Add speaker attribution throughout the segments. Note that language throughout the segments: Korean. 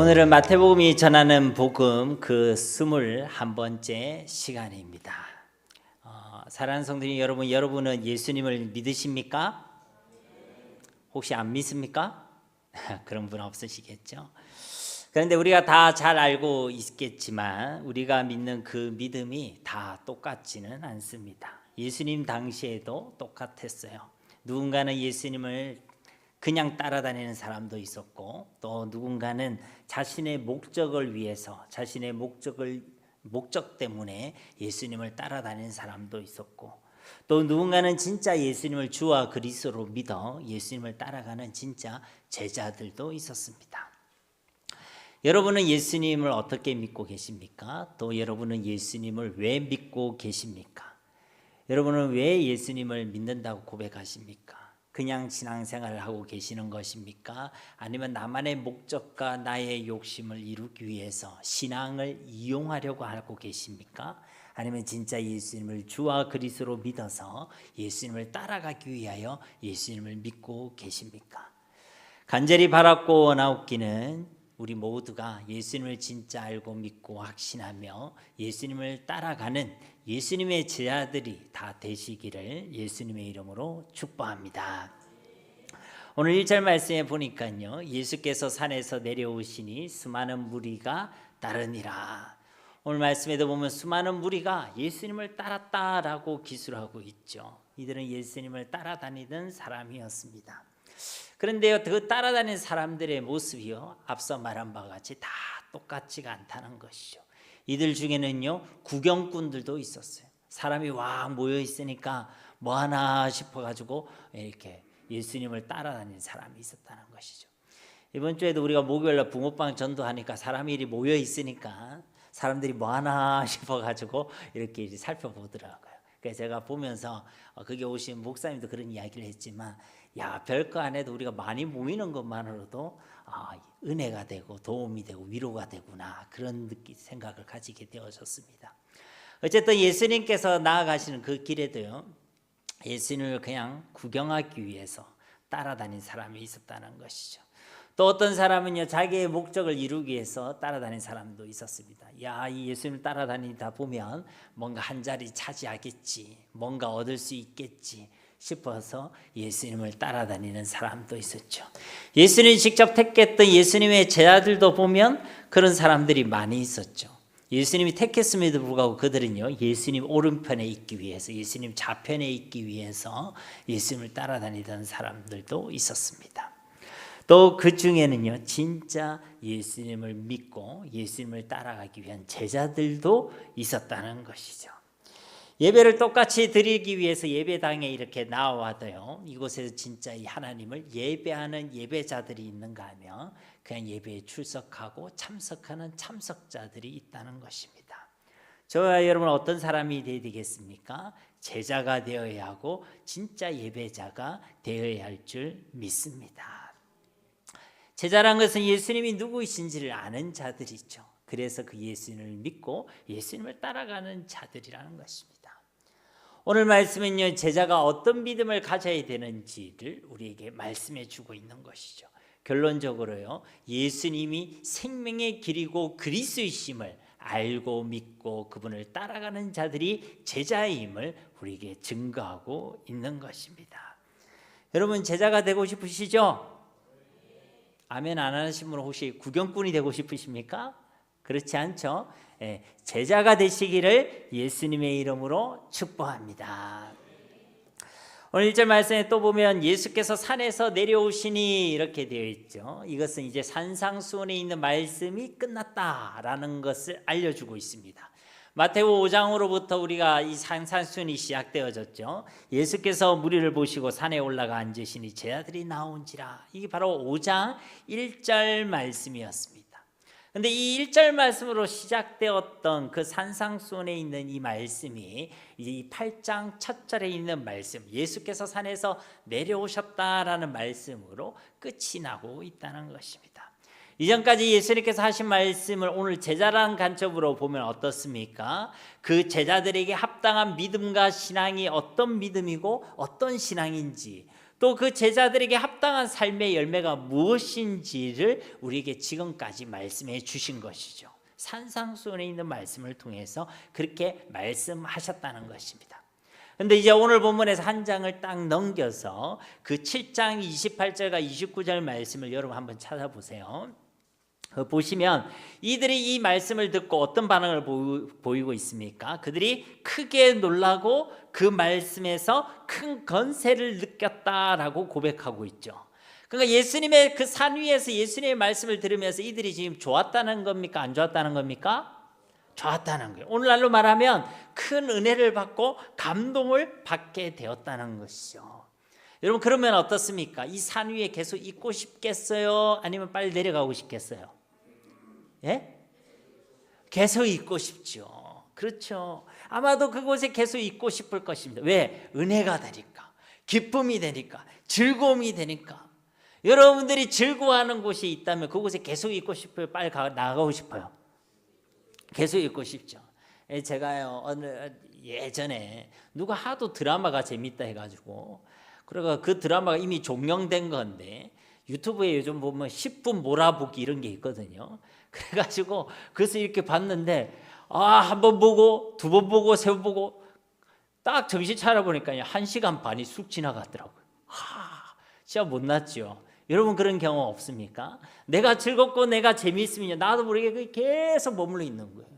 Speaker 1: 오늘은 마태복음이 전하는 복음 그 21번째 시간입니다. 사랑하는 성도님 여러분, 여러분은 예수님을 믿으십니까? 혹시 안 믿습니까? 그런 분 없으시겠죠? 그런데 우리가 다 잘 알고 있겠지만 우리가 믿는 그 믿음이 다 똑같지는 않습니다. 예수님 당시에도 똑같았어요. 누군가는 예수님을 그냥 따라다니는 사람도 있었고, 또 누군가는 자신의 목적을 위해서, 자신의 목적 때문에 예수님을 따라다니는 사람도 있었고, 또 누군가는 진짜 예수님을 주와 그리스도로 믿어 예수님을 따라가는 진짜 제자들도 있었습니다. 여러분은 예수님을 어떻게 믿고 계십니까? 또 여러분은 예수님을 왜 믿고 계십니까? 여러분은 왜 예수님을 믿는다고 고백하십니까? 그냥 신앙생활을 하고 계시는 것입니까? 아니면 나만의 목적과 나의 욕심을 이루기 위해서 신앙을 이용하려고 하고 계십니까? 아니면 진짜 예수님을 주와 그리스도로 믿어서 예수님을 따라가기 위하여 예수님을 믿고 계십니까? 간절히 바랐고 원하옵기는 우리 모두가 예수님을 진짜 알고 믿고 확신하며 예수님을 따라가는 예수님의 제자들이 다 되시기를 예수님의 이름으로 축복합니다. 오늘 1절 말씀에 보니까요, 예수께서 산에서 내려오시니 수많은 무리가 따르니라. 오늘 말씀에도 보면 수많은 무리가 예수님을 따랐다라고 기술하고 있죠. 이들은 예수님을 따라다니던 사람이었습니다. 그런데요, 그 따라다니는 사람들의 모습이요, 앞서 말한 바와 같이 다 똑같지가 않다는 것이죠. 이들 중에는요, 구경꾼들도 있었어요. 사람이 와 모여 있으니까 뭐 하나 싶어가지고 이렇게 예수님을 따라다니는 사람이 있었다는 것이죠. 이번 주에도 우리가 목요일날 붕어빵 전도하니까 사람이 이리 모여 있으니까 사람들이 뭐 하나 싶어가지고 이렇게 살펴보더라고요. 그래서 제가 보면서 거기 오신 목사님도 그런 이야기를 했지만, 야, 별거 안 해도 우리가 많이 모이는 것만으로도 은혜가 되고 도움이 되고 위로가 되구나, 그런 생각을 가지게 되어졌습니다. 어쨌든 예수님께서 나아가시는 그 길에도요, 예수님을 그냥 구경하기 위해서 따라다닌 사람이 있었다는 것이죠. 또 어떤 사람은요, 자기의 목적을 이루기 위해서 따라다닌 사람도 있었습니다. 야, 이 예수님을 따라다니다 보면 뭔가 한 자리 차지하겠지, 뭔가 얻을 수 있겠지 싶어서 예수님을 따라다니는 사람도 있었죠. 예수님이 직접 택했던 예수님의 제자들도 보면 그런 사람들이 많이 있었죠. 예수님이 택했음에도 불구하고 그들은요, 예수님 오른편에 있기 위해서, 예수님 좌편에 있기 위해서 예수님을 따라다니던 사람들도 있었습니다. 또 그 중에는요, 진짜 예수님을 믿고 예수님을 따라가기 위한 제자들도 있었다는 것이죠. 예배를 똑같이 드리기 위해서 예배당에 이렇게 나와도요, 이곳에서 진짜 이 하나님을 예배하는 예배자들이 있는가 하면 그냥 예배에 출석하고 참석하는 참석자들이 있다는 것입니다. 저와 여러분 어떤 사람이 되어야 되겠습니까? 제자가 되어야 하고 진짜 예배자가 되어야 할 줄 믿습니다. 제자란 것은 예수님이 누구이신지를 아는 자들이죠. 그래서 그 예수님을 믿고 예수님을 따라가는 자들이라는 것입니다. 오늘 말씀은요, 제자가 어떤 믿음을 가져야 되는지를 우리에게 말씀해 주고 있는 것이죠. 결론적으로요, 예수님이 생명의 길이고 그리스도이심을 알고 믿고 그분을 따라가는 자들이 제자임을 우리에게 증거하고 있는 것입니다. 여러분, 제자가 되고 싶으시죠? 아멘 안 하신 분은 혹시 구경꾼이 되고 싶으십니까? 그렇지 않죠? 제자가 되시기를 예수님의 이름으로 축복합니다. 오늘 1절 말씀에 또 보면 예수께서 산에서 내려오시니 이렇게 되어 있죠. 이것은 이제 산상수훈에 있는 말씀이 끝났다라는 것을 알려주고 있습니다. 마태복음 5장으로부터 우리가 이 산상수훈이 시작되어졌죠. 예수께서 무리를 보시고 산에 올라가 앉으시니 제자들이 나온지라. 이게 바로 5장 1절 말씀이었습니다. 그런데 이 1절 말씀으로 시작되었던 그 산상수훈에 있는 이 말씀이 이제 이 8장 첫 절에 있는 말씀, 예수께서 산에서 내려오셨다라는 말씀으로 끝이 나고 있다는 것입니다. 이전까지 예수님께서 하신 말씀을 오늘 제자라는 관점으로 보면 어떻습니까? 그 제자들에게 합당한 믿음과 신앙이 어떤 믿음이고 어떤 신앙인지, 또 그 제자들에게 합당한 삶의 열매가 무엇인지를 우리에게 지금까지 말씀해 주신 것이죠. 산상수훈에 있는 말씀을 통해서 그렇게 말씀하셨다는 것입니다. 근데 이제 오늘 본문에서 한 장을 딱 넘겨서 그 7장 28절과 29절 말씀을 여러분 한번 찾아보세요. 보시면 이들이 이 말씀을 듣고 어떤 반응을 보이고 있습니까? 그들이 크게 놀라고 그 말씀에서 큰 건세를 느꼈다라고 고백하고 있죠. 그러니까 예수님의 그 산 위에서 예수님의 말씀을 들으면서 이들이 지금 좋았다는 겁니까? 안 좋았다는 겁니까? 좋았다는 거예요. 오늘날로 말하면 큰 은혜를 받고 감동을 받게 되었다는 것이죠. 여러분, 그러면 어떻습니까? 이 산 위에 계속 있고 싶겠어요? 아니면 빨리 내려가고 싶겠어요? 예? 계속 있고 싶죠. 그렇죠. 아마도 그곳에 계속 있고 싶을 것입니다. 왜? 은혜가 되니까, 기쁨이 되니까, 즐거움이 되니까. 여러분들이 즐거워하는 곳이 있다면 그곳에 계속 있고 싶어요? 빨리 나가고 싶어요? 계속 있고 싶죠. 제가요, 예전에 누가 하도 드라마가 재밌다 해가지고, 그러니까 그 드라마가 이미 종영된 건데 유튜브에 요즘 보면 10분 몰아보기 이런 게 있거든요. 그래가지고 그래서 이렇게 봤는데, 한 번 보고 두 번 보고 세 번 보고 딱 정신 차려보니까 1시간 반이 쑥 지나갔더라고요. 진짜 못났죠. 여러분, 그런 경험 없습니까? 내가 즐겁고 내가 재미있으면 나도 모르게 계속 머물러 있는 거예요.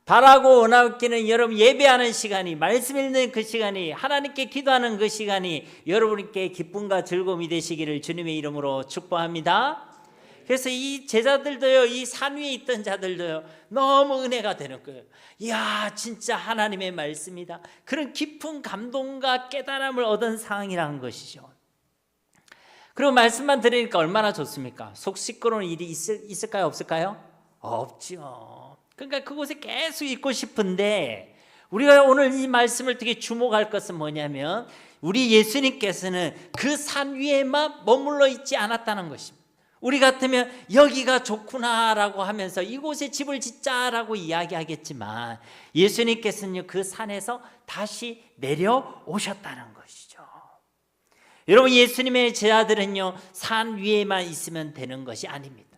Speaker 1: 바라고 원하기는 여러분 예배하는 시간이, 말씀 읽는 그 시간이, 하나님께 기도하는 그 시간이 여러분께 기쁨과 즐거움이 되시기를 주님의 이름으로 축복합니다. 그래서 이 제자들도요, 이 산 위에 있던 자들도요, 너무 은혜가 되는 거예요. 이야, 진짜 하나님의 말씀이다. 그런 깊은 감동과 깨달음을 얻은 상황이라는 것이죠. 그리고 말씀만 들으니까 얼마나 좋습니까? 속 시끄러운 일이 있을까요? 없을까요? 없죠. 그러니까 그곳에 계속 있고 싶은데, 우리가 오늘 이 말씀을 되게 주목할 것은 뭐냐면, 우리 예수님께서는 그 산 위에만 머물러 있지 않았다는 것입니다. 우리 같으면 여기가 좋구나라고 하면서 이곳에 집을 짓자라고 이야기하겠지만, 예수님께서는 그 산에서 다시 내려오셨다는 것이죠. 여러분, 예수님의 제자들은요, 산 위에만 있으면 되는 것이 아닙니다.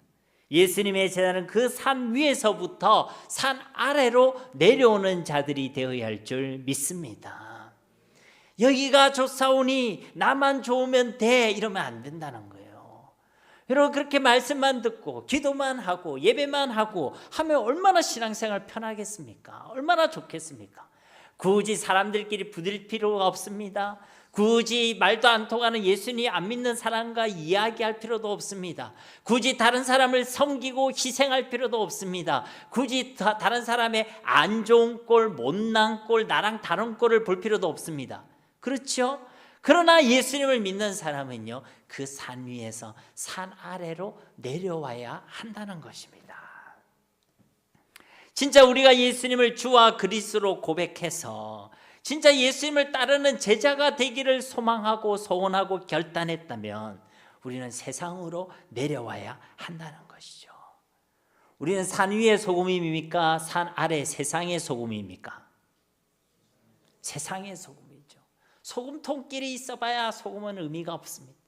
Speaker 1: 예수님의 제자는 그 산 위에서부터 산 아래로 내려오는 자들이 되어야 할 줄 믿습니다. 여기가 좋사오니 나만 좋으면 돼, 이러면 안 된다는 거예요. 여러분, 그렇게 말씀만 듣고 기도만 하고 예배만 하고 하면 얼마나 신앙생활 편하겠습니까? 얼마나 좋겠습니까? 굳이 사람들끼리 부딪힐 필요가 없습니다. 굳이 말도 안 통하는 예수님 안 믿는 사람과 이야기할 필요도 없습니다. 굳이 다른 사람을 섬기고 희생할 필요도 없습니다. 굳이 다른 사람의 안 좋은 꼴, 못난 꼴, 나랑 다른 꼴을 볼 필요도 없습니다. 그렇죠? 그러나 예수님을 믿는 사람은요, 그 산 위에서 산 아래로 내려와야 한다는 것입니다. 진짜 우리가 예수님을 주와 그리스도로 고백해서 진짜 예수님을 따르는 제자가 되기를 소망하고 소원하고 결단했다면 우리는 세상으로 내려와야 한다는 것이죠. 우리는 산 위의 소금입니까? 산 아래 세상의 소금입니까? 세상의 소금이죠. 소금통끼리 있어봐야 소금은 의미가 없습니다.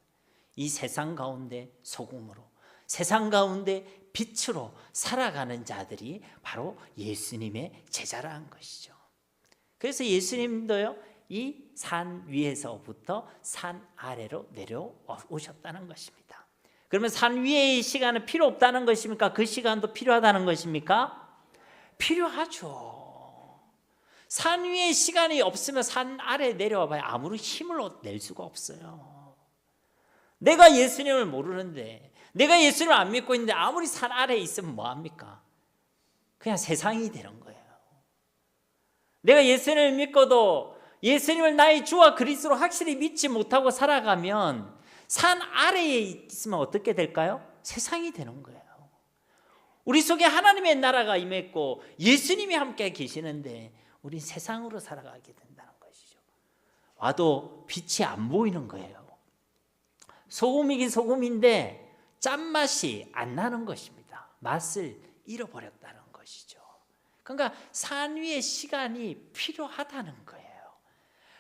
Speaker 1: 이 세상 가운데 소금으로, 세상 가운데 빛으로 살아가는 자들이 바로 예수님의 제자라는 것이죠. 그래서 예수님도요, 이 산 위에서부터 산 아래로 내려오셨다는 것입니다. 그러면 산 위의 시간은 필요 없다는 것입니까? 그 시간도 필요하다는 것입니까? 필요하죠. 산 위의 시간이 없으면 산 아래에 내려와 봐야 아무런 힘을 낼 수가 없어요. 내가 예수님을 모르는데, 내가 예수님을 안 믿고 있는데 아무리 산 아래에 있으면 뭐합니까? 그냥 세상이 되는 거예요. 내가 예수님을 믿고도 예수님을 나의 주와 그리스도로 확실히 믿지 못하고 살아가면 산 아래에 있으면 어떻게 될까요? 세상이 되는 거예요. 우리 속에 하나님의 나라가 임했고 예수님이 함께 계시는데 우리 세상으로 살아가게 된다는 것이죠. 와도 빛이 안 보이는 거예요. 소금이긴 소금인데 짠맛이 안 나는 것입니다. 맛을 잃어버렸다는 것이죠. 그러니까 산 위의 시간이 필요하다는 거예요.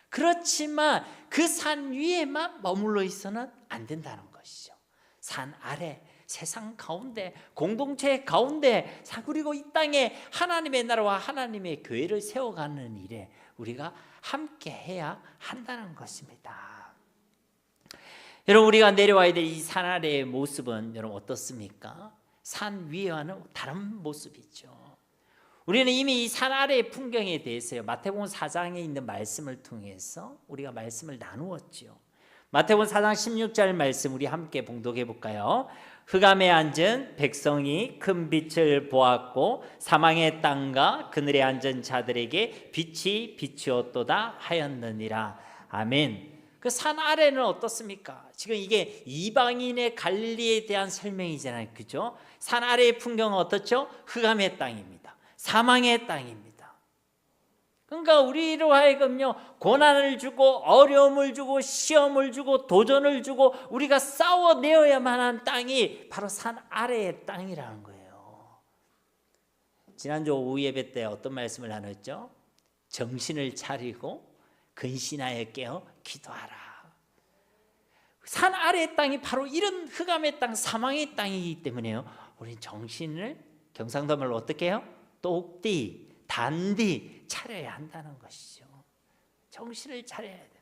Speaker 1: 그렇지만 그 산 위에만 머물러 있어는 안 된다는 것이죠. 산 아래, 세상 가운데, 공동체 가운데, 그리고 이 땅에 하나님의 나라와 하나님의 교회를 세워가는 일에 우리가 함께 해야 한다는 것입니다. 여러분, 우리가 내려와야 될 이 산 아래의 모습은 여러분 어떻습니까? 산 위와는 다른 모습이죠. 우리는 이미 이 산 아래의 풍경에 대해서요, 마태복음 4장에 있는 말씀을 통해서 우리가 말씀을 나누었죠. 마태복음 4장 16절 말씀 우리 함께 봉독해 볼까요? 흑암에 앉은 백성이 큰 빛을 보았고 사망의 땅과 그늘에 앉은 자들에게 빛이 비추었도다 하였느니라. 아멘. 그 산 아래는 어떻습니까? 지금 이게 이방인의 갈릴리에 대한 설명이잖아요, 그죠? 산 아래의 풍경은 어떻죠? 흑암의 땅입니다. 사망의 땅입니다. 그러니까 우리로 하여금요, 고난을 주고 어려움을 주고 시험을 주고 도전을 주고 우리가 싸워내어야만 한 땅이 바로 산 아래의 땅이라는 거예요. 지난주 오후 예배 때 어떤 말씀을 나눴죠? 정신을 차리고 근신하여 깨어 기도하라. 산 아래의 땅이 바로 이런 흑암의 땅, 사망의 땅이기 때문에요, 우리는 정신을 경상도 말로 어떻게 해요? 똑띠, 단디 차려야 한다는 것이죠. 정신을 차려야 됩니다.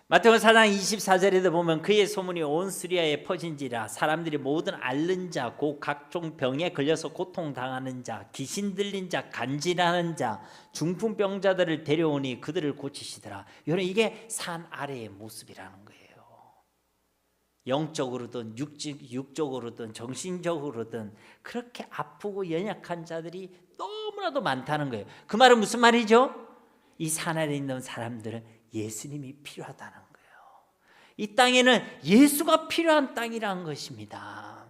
Speaker 1: 마태복음 4장 24절에도 보면 그의 소문이 온 수리아에 퍼진지라 사람들이 모든 앓는 자, 곧 각종 병에 걸려서 고통당하는 자, 귀신 들린 자, 간질하는 자, 중풍병자들을 데려오니 그들을 고치시더라. 여러분, 이게 산 아래의 모습이라는 거예요. 영적으로든 육적으로든 정신적으로든 그렇게 아프고 연약한 자들이 너무나도 많다는 거예요. 그 말은 무슨 말이죠? 이 산 아래에 있는 사람들은 예수님이 필요하다는 거예요. 이 땅에는 예수가 필요한 땅이라는 것입니다.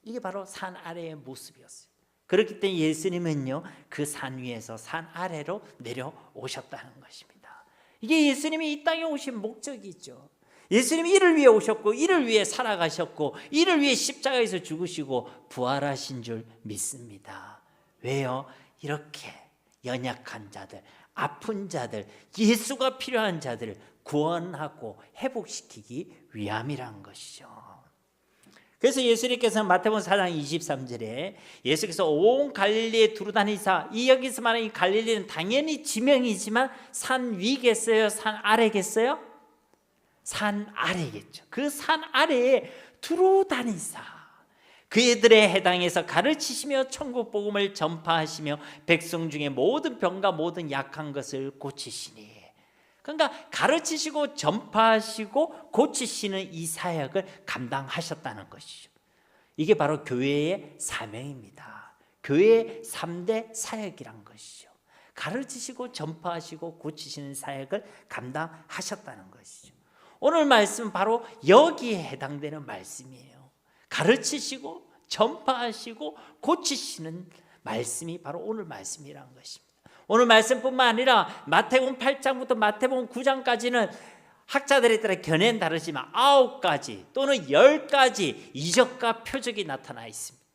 Speaker 1: 이게 바로 산 아래의 모습이었어요. 그렇기 때문에 예수님은요, 그 산 위에서 산 아래로 내려오셨다는 것입니다. 이게 예수님이 이 땅에 오신 목적이죠. 예수님이 이를 위해 오셨고 이를 위해 살아가셨고 이를 위해 십자가에서 죽으시고 부활하신 줄 믿습니다. 왜요? 이렇게 연약한 자들, 아픈 자들, 예수가 필요한 자들을 구원하고 회복시키기 위함이란 것이죠. 그래서 예수님께서는 마태복음 4장 23절에 예수께서 온 갈릴리에 두루다니사, 이 여기서 말하는 이 갈릴리는 당연히 지명이지만 산 위겠어요? 산 아래겠어요? 산 아래겠죠. 그 산 아래에 두루다니사 그들의 해당에서 가르치시며 천국 복음을 전파하시며 백성 중에 모든 병과 모든 약한 것을 고치시니. 그러니까 가르치시고 전파하시고 고치시는 이 사역을 감당하셨다는 것이죠. 이게 바로 교회의 사명입니다. 교회의 3대 사역이란 것이죠. 가르치시고 전파하시고 고치시는 사역을 감당하셨다는 것이죠. 오늘 말씀은 바로 여기에 해당되는 말씀이에요. 가르치시고 전파하시고 고치시는 말씀이 바로 오늘 말씀이라는 것입니다. 오늘 말씀뿐만 아니라 마태복음 8장부터 마태복음 9장까지는 학자들에 따라 견해는 다르지만 9가지 또는 10가지 이적과 표적이 나타나 있습니다.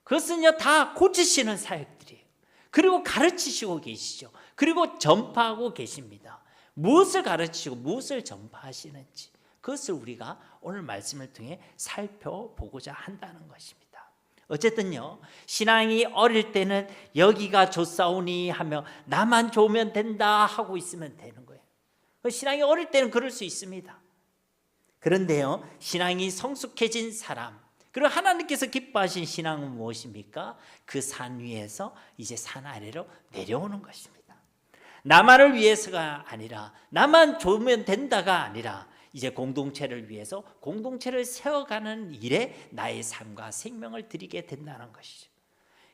Speaker 1: 그것은요, 다 고치시는 사역들이에요. 그리고 가르치시고 계시죠. 그리고 전파하고 계십니다. 무엇을 가르치시고 무엇을 전파하시는지 그것을 우리가 오늘 말씀을 통해 살펴보고자 한다는 것입니다. 어쨌든요, 신앙이 어릴 때는 여기가 좋사오니 하며 나만 좋으면 된다 하고 있으면 되는 거예요. 신앙이 어릴 때는 그럴 수 있습니다. 그런데요, 신앙이 성숙해진 사람, 그리고 하나님께서 기뻐하신 신앙은 무엇입니까? 그 산 위에서 이제 산 아래로 내려오는 것입니다. 나만을 위해서가 아니라, 나만 좋으면 된다가 아니라 이제 공동체를 위해서 공동체를 세워가는 일에 나의 삶과 생명을 드리게 된다는 것이죠.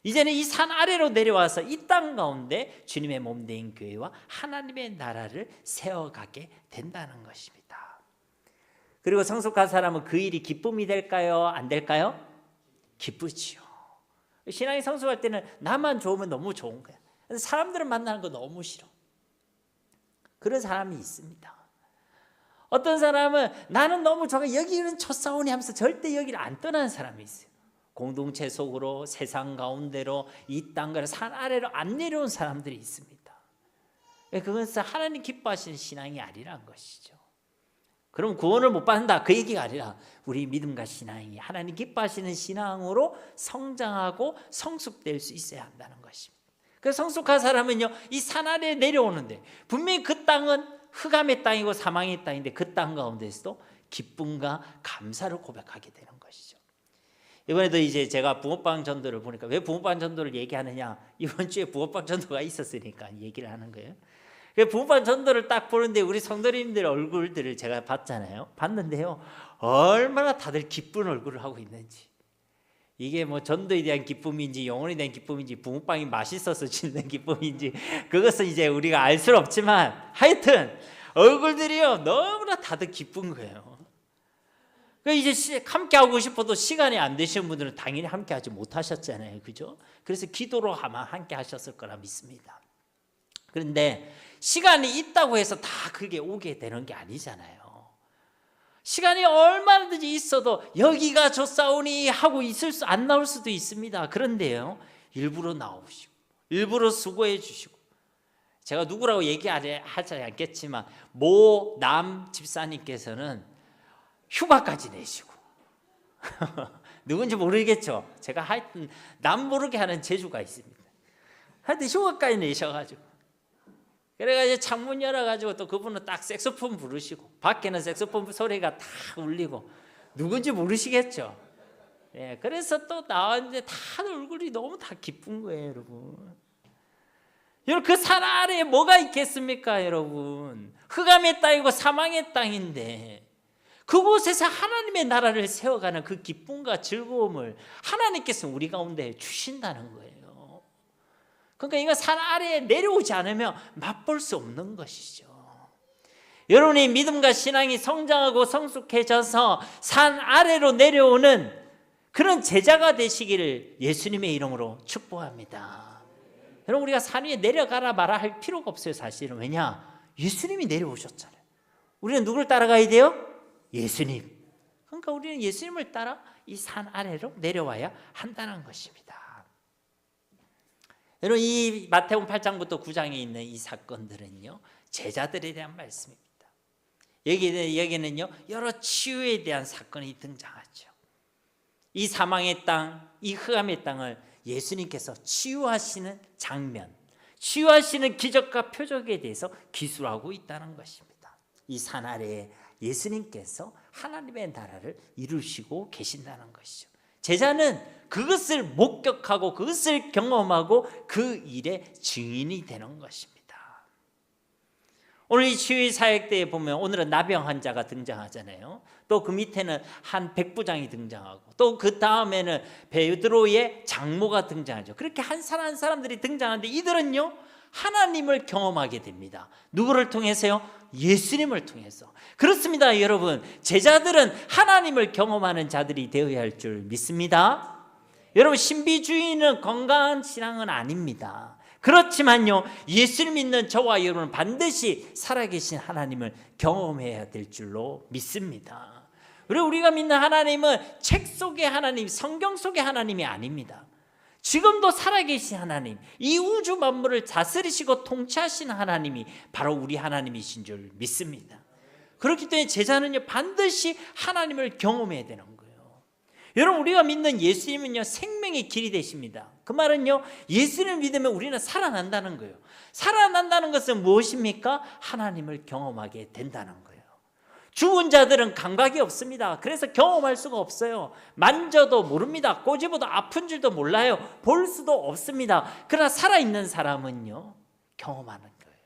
Speaker 1: 이제는 이 산 아래로 내려와서 이 땅 가운데 주님의 몸된 교회와 하나님의 나라를 세워가게 된다는 것입니다. 그리고 성숙한 사람은 그 일이 기쁨이 될까요? 안 될까요? 기쁘지요. 신앙이 성숙할 때는 나만 좋으면 너무 좋은 거야. 사람들을 만나는 거 너무 싫어. 그런 사람이 있습니다. 어떤 사람은 나는 너무 좋아, 여기는 좋사오니 하면서 절대 여기를 안 떠나는 사람이 있어요. 공동체 속으로 세상 가운데로 이 땅과 산 아래로 안 내려온 사람들이 있습니다. 그것은 하나님 기뻐하시는 신앙이 아니란 것이죠. 그럼 구원을 못 받는다 그 얘기가 아니라 우리 믿음과 신앙이 하나님 기뻐하시는 신앙으로 성장하고 성숙될 수 있어야 한다는 것입니다. 그 성숙한 사람은요, 이 산 아래에 내려오는데 분명히 그 땅은 흑암의 땅이고 사망의 땅인데 그 땅 가운데서도 기쁨과 감사를 고백하게 되는 것이죠. 이번에도 이제 제가 붕어빵 전도를 보니까 왜 붕어빵 전도를 얘기하느냐, 이번 주에 붕어빵 전도가 있었으니까 얘기를 하는 거예요. 붕어빵 전도를 딱 보는데 우리 성도님들 얼굴들을 제가 봤는데요, 얼마나 다들 기쁜 얼굴을 하고 있는지. 이게 뭐 전도에 대한 기쁨인지 영혼에 대한 기쁨인지 붕어빵이 맛있어서 짓는 기쁨인지 그것은 이제 우리가 알 수는 없지만 하여튼 얼굴들이요 너무나 다들 기쁜 거예요. 이제 함께 하고 싶어도 시간이 안 되시는 분들은 당연히 함께 하지 못하셨잖아요, 그죠? 그래서 기도로 아마 함께 하셨을 거라 믿습니다. 그런데 시간이 있다고 해서 다 그게 오게 되는 게 아니잖아요. 시간이 얼마든지 있어도 여기가 좋사오니 하고 안 나올 수도 있습니다. 그런데요, 일부러 나오시고 일부러 수고해 주시고, 제가 누구라고 얘기하지 않겠지만 모 남 집사님께서는 휴가까지 내시고 누군지 모르겠죠. 제가 하여튼 남 모르게 하는 재주가 있습니다. 하여튼 휴가까지 내셔가지고, 그래가지고 창문 열어가지고 또 그분은 딱 색소폰 부르시고 밖에는 색소폰 소리가 다 울리고 누군지 모르시겠죠. 예, 그래서 또 나왔는데 다들 얼굴이 너무 다 기쁜 거예요, 여러분. 여러분, 그 산 아래에 뭐가 있겠습니까, 여러분? 흑암의 땅이고 사망의 땅인데 그곳에서 하나님의 나라를 세워가는 그 기쁨과 즐거움을 하나님께서 우리 가운데 주신다는 거예요. 그러니까 이거 산 아래에 내려오지 않으면 맛볼 수 없는 것이죠. 여러분의 믿음과 신앙이 성장하고 성숙해져서 산 아래로 내려오는 그런 제자가 되시기를 예수님의 이름으로 축복합니다. 여러분, 우리가 산 위에 내려가라 마라 할 필요가 없어요, 사실은. 왜냐? 예수님이 내려오셨잖아요. 우리는 누굴 따라가야 돼요? 예수님. 그러니까 우리는 예수님을 따라 이 산 아래로 내려와야 한다는 것입니다. 여러분, 이 마태복음 8장부터 9장에 있는 이 사건들은요, 제자들에 대한 말씀입니다. 여기는요, 여러 치유에 대한 사건이 등장하죠. 이 사망의 땅, 이 흑암의 땅을 예수님께서 치유하시는 장면, 치유하시는 기적과 표적에 대해서 기술하고 있다는 것입니다. 이 산 아래에 예수님께서 하나님의 나라를 이루시고 계신다는 것이죠. 제자는 그것을 목격하고 그것을 경험하고 그 일의 증인이 되는 것입니다. 오늘 이 치유의 사역 때에 보면 오늘은 나병 환자가 등장하잖아요. 또 그 밑에는 한 백부장이 등장하고 또 그 다음에는 베드로의 장모가 등장하죠. 그렇게 한 사람 한 사람들이 등장하는데 이들은요, 하나님을 경험하게 됩니다. 누구를 통해서요? 예수님을 통해서. 그렇습니다, 여러분. 제자들은 하나님을 경험하는 자들이 되어야 할 줄 믿습니다. 여러분, 신비주의는 건강한 신앙은 아닙니다. 그렇지만요, 예수를 믿는 저와 여러분은 반드시 살아계신 하나님을 경험해야 될 줄로 믿습니다. 그리고 우리가 믿는 하나님은 책 속의 하나님, 성경 속의 하나님이 아닙니다. 지금도 살아계신 하나님, 이 우주 만물을 다스리시고 통치하시는 하나님이 바로 우리 하나님이신 줄 믿습니다. 그렇기 때문에 제자는요, 반드시 하나님을 경험해야 되는 거예요. 여러분, 우리가 믿는 예수님은요, 생명의 길이 되십니다. 그 말은요, 예수님을 믿으면 우리는 살아난다는 거예요. 살아난다는 것은 무엇입니까? 하나님을 경험하게 된다는 거예요. 죽은 자들은 감각이 없습니다. 그래서 경험할 수가 없어요. 만져도 모릅니다. 꼬집어도 아픈 줄도 몰라요. 볼 수도 없습니다. 그러나 살아있는 사람은요, 경험하는 거예요.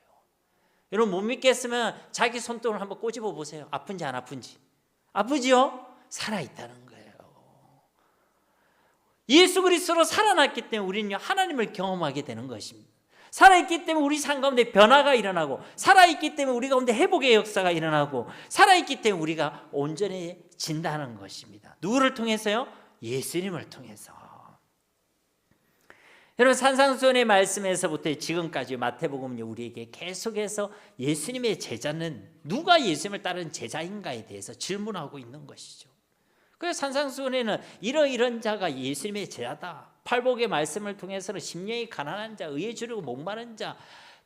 Speaker 1: 여러분, 못 믿겠으면 자기 손등을 한번 꼬집어 보세요. 아픈지 안 아픈지. 아프지요? 살아있다는 거예요. 예수 그리스도로 살아났기 때문에 우리는 하나님을 경험하게 되는 것입니다. 살아있기 때문에 우리 삶 가운데 변화가 일어나고, 살아있기 때문에 우리 가운데 회복의 역사가 일어나고, 살아있기 때문에 우리가 온전해진다는 것입니다. 누구를 통해서요? 예수님을 통해서. 여러분, 산상수훈의 말씀에서부터 지금까지 마태복음은 우리에게 계속해서 예수님의 제자는 누가 예수님을 따르는 제자인가에 대해서 질문하고 있는 것이죠. 그래서 산상수훈에는 이런 자가 예수님의 제자다. 팔복의 말씀을 통해서는 심령이 가난한 자, 의에 주려고 목마른 자,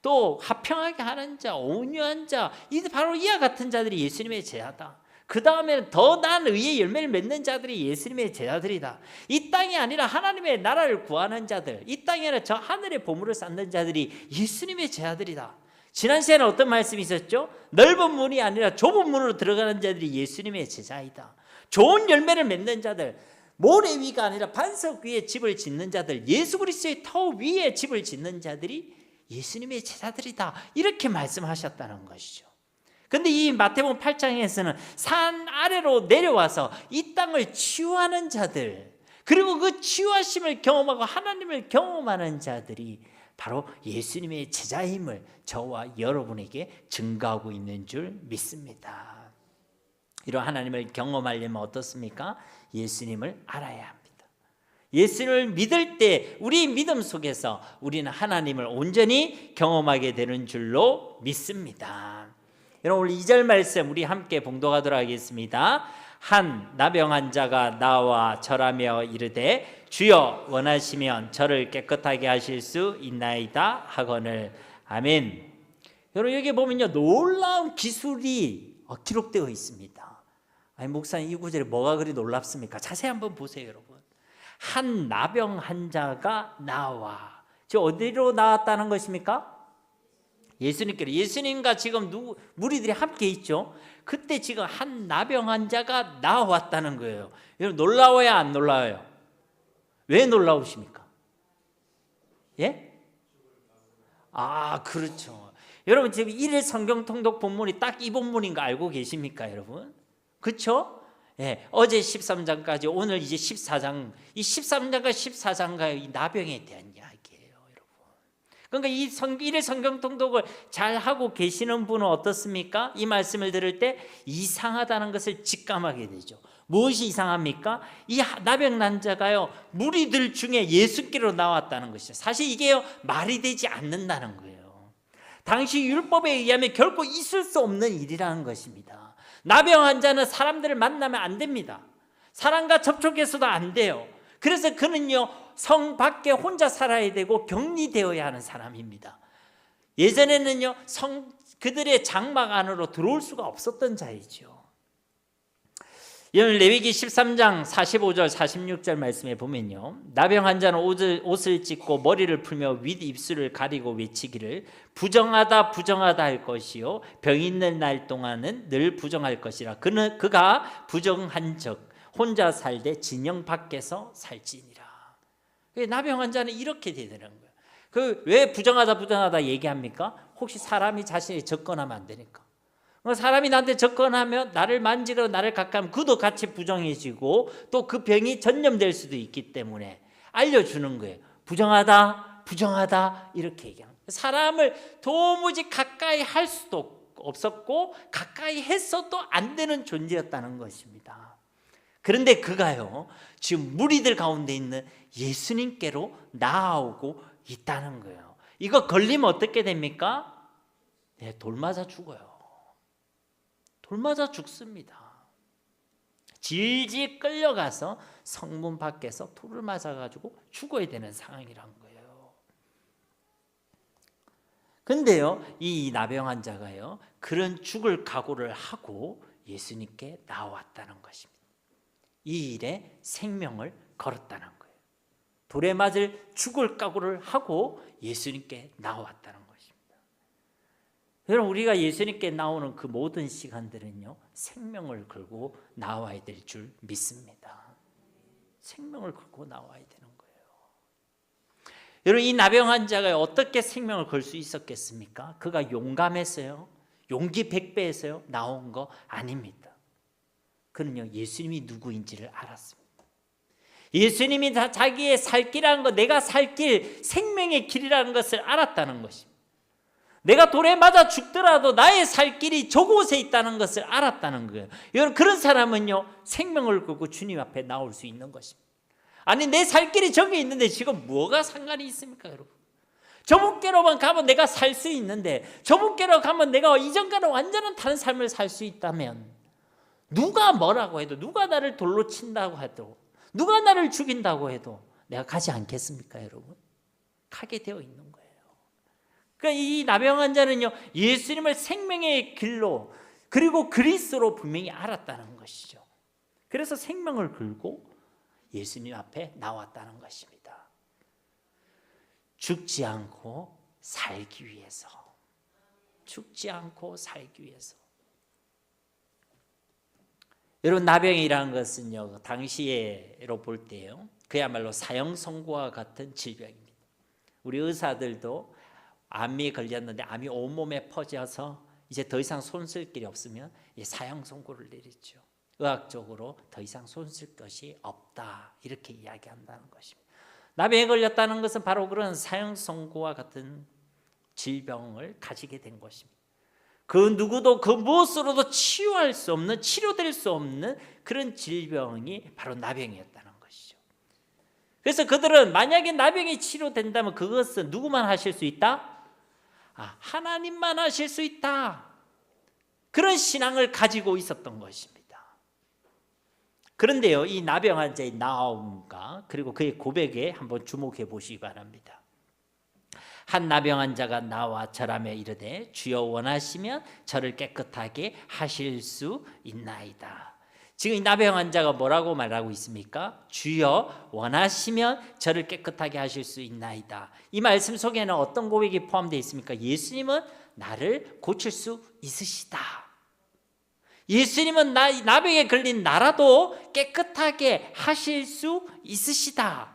Speaker 1: 또 화평하게 하는 자, 온유한 자, 이 바로 이와 같은 자들이 예수님의 제자다. 그 다음에는 더 나은 의의 열매를 맺는 자들이 예수님의 제자들이다. 이 땅이 아니라 하나님의 나라를 구하는 자들, 이 땅이 아니라 저 하늘의 보물을 쌓는 자들이 예수님의 제자들이다. 지난 시간에 어떤 말씀이 있었죠? 넓은 문이 아니라 좁은 문으로 들어가는 자들이 예수님의 제자이다. 좋은 열매를 맺는 자들, 모래 위가 아니라 반석 위에 집을 짓는 자들, 예수 그리스도의 터 위에 집을 짓는 자들이 예수님의 제자들이다. 이렇게 말씀하셨다는 것이죠. 근데 이 마태복음 8장에서는 산 아래로 내려와서 이 땅을 치유하는 자들, 그리고 그 치유하심을 경험하고 하나님을 경험하는 자들이 바로 예수님의 제자임을 저와 여러분에게 증거하고 있는 줄 믿습니다. 이런 하나님을 경험하려면 어떻습니까? 예수님을 알아야 합니다. 예수님을 믿을 때 우리 믿음 속에서 우리는 하나님을 온전히 경험하게 되는 줄로 믿습니다. 여러분, 오늘 2절 말씀 우리 함께 봉독하도록 하겠습니다. 한 나병 자가 나와 절하며 이르되 주여 원하시면 저를 깨끗하게 하실 수 있나이다 하거늘. 아멘. 여러분, 여기 보면요, 놀라운 기술이 기록되어 있습니다. 아니, 목사님, 이 구절에 뭐가 그리 놀랍습니까? 자세히 한번 보세요. 여러분, 한 나병 자가 나와, 저 어디로 나왔다는 것입니까? 예수님께로. 예수님과 지금 무리들이 함께 있죠. 그때 지금 한 나병 자가 나왔다는 거예요. 여러분, 놀라워야 안 놀라워요? 왜 놀라우십니까? 예? 아, 그렇죠. 여러분, 지금 1일 성경 통독 본문이 딱 이 본문인 거 알고 계십니까, 여러분? 그렇죠? 예, 어제 13장까지 오늘 이제 14장, 이 13장과 14장과 이 나병에 대한 이야기예요, 여러분. 그러니까 이 1일 성경 통독을 잘 하고 계시는 분은 어떻습니까? 이 말씀을 들을 때 이상하다는 것을 직감하게 되죠. 무엇이 이상합니까? 이 나병 난자가요, 무리들 중에 예수께로 나왔다는 것이죠. 사실 이게요, 말이 되지 않는다는 거예요. 당시 율법에 의하면 결코 있을 수 없는 일이라는 것입니다. 나병 환자는 사람들을 만나면 안 됩니다. 사람과 접촉해서도 안 돼요. 그래서 그는요, 성 밖에 혼자 살아야 되고 격리되어야 하는 사람입니다. 예전에는요, 그들의 장막 안으로 들어올 수가 없었던 자이죠. 레위기 13장 45절 46절 말씀에 보면요, 나병 환자는 옷을 찢고 머리를 풀며 윗 입술을 가리고 외치기를 부정하다 부정하다 할 것이요 병 있는 날 동안은 늘 부정할 것이라. 그가 부정한 적 혼자 살되 진영 밖에서 살지니라. 나병 환자는 이렇게 되는 거예요. 왜 부정하다 부정하다 얘기합니까? 혹시 사람이 자신이 접근하면 안 되니까. 사람이 나한테 접근하면 나를 만지고 나를 가까이하면 그도 같이 부정해지고 또 그 병이 전염될 수도 있기 때문에 알려주는 거예요. 부정하다 부정하다 이렇게 얘기합니다. 사람을 도무지 가까이 할 수도 없었고 가까이 했어도 안 되는 존재였다는 것입니다. 그런데 그가요, 지금 무리들 가운데 있는 예수님께로 나아오고 있다는 거예요. 이거 걸리면 어떻게 됩니까? 네, 돌 맞아 죽어요. 돌 맞아 죽습니다. 질질 끌려가서 성문 밖에서 돌을 맞아가지고 죽어야 되는 상황이란 거예요. 근데요, 이 나병 환자가요, 그런 죽을 각오를 하고 예수님께 나왔다는 것입니다. 이 일에 생명을 걸었다는 거예요. 돌에 맞을 죽을 각오를 하고 예수님께 나왔다는 것입니다. 여러분, 우리가 예수님께 나오는 그 모든 시간들은요, 생명을 걸고 나와야 될 줄 믿습니다. 생명을 걸고 나와야 되는 거예요. 여러분, 이 나병 환자가 어떻게 생명을 걸 수 있었겠습니까? 그가 용감했어요? 용기 100배에서요 나온 거 아닙니다. 그는요, 예수님이 누구인지를 알았습니다. 예수님이 자기의 살 길이라는 것, 내가 살 길, 생명의 길이라는 것을 알았다는 것입니다. 내가 돌에 맞아 죽더라도 나의 살 길이 저곳에 있다는 것을 알았다는 거예요. 여러분, 그런 사람은요, 생명을 걸고 주님 앞에 나올 수 있는 것입니다. 아니, 내 살 길이 저기 있는데 지금 뭐가 상관이 있습니까, 여러분? 저분께로만 가면 내가 살 수 있는데, 저분께로 가면 내가 이전과는 완전한 다른 삶을 살 수 있다면, 누가 뭐라고 해도, 누가 나를 돌로 친다고 해도, 누가 나를 죽인다고 해도 내가 가지 않겠습니까, 여러분? 가게 되어 있는 거예요. 그러니까 이 나병 환자는요, 예수님을 생명의 길로 그리고 그리스도로 분명히 알았다는 것이죠. 그래서 생명을 걸고 예수님 앞에 나왔다는 것입니다. 죽지 않고 살기 위해서. 죽지 않고 살기 위해서. 여러분, 나병이라는 것은요, 당시에로 볼 때요, 그야말로 사형선고와 같은 질병입니다. 우리 의사들도 암이 걸렸는데 암이 온몸에 퍼져서 이제 더 이상 손 쓸 길이 없으면 사형선고를 내리죠. 의학적으로 더 이상 손 쓸 것이 없다, 이렇게 이야기한다는 것입니다. 나병에 걸렸다는 것은 바로 그런 사형선고와 같은 질병을 가지게 된 것입니다. 그 누구도 그 무엇으로도 치유할 수 없는, 치료될 수 없는 그런 질병이 바로 나병이었다는 것이죠. 그래서 그들은 만약에 나병이 치료된다면 그것은 누구만 하실 수 있다? 하나님만 하실 수 있다. 그런 신앙을 가지고 있었던 것입니다. 그런데요, 이 나병 환자의 나옴과 그리고 그의 고백에 한번 주목해 보시기 바랍니다. 한 나병 환자가 나와 절하며 이르되 주여 원하시면 저를 깨끗하게 하실 수 있나이다. 지금 이 나병 환자가 뭐라고 말하고 있습니까? 주여 원하시면 저를 깨끗하게 하실 수 있나이다. 이 말씀 속에는 어떤 고백이 포함되어 있습니까? 예수님은 나를 고칠 수 있으시다. 예수님은 나병에 걸린 나라도 깨끗하게 하실 수 있으시다.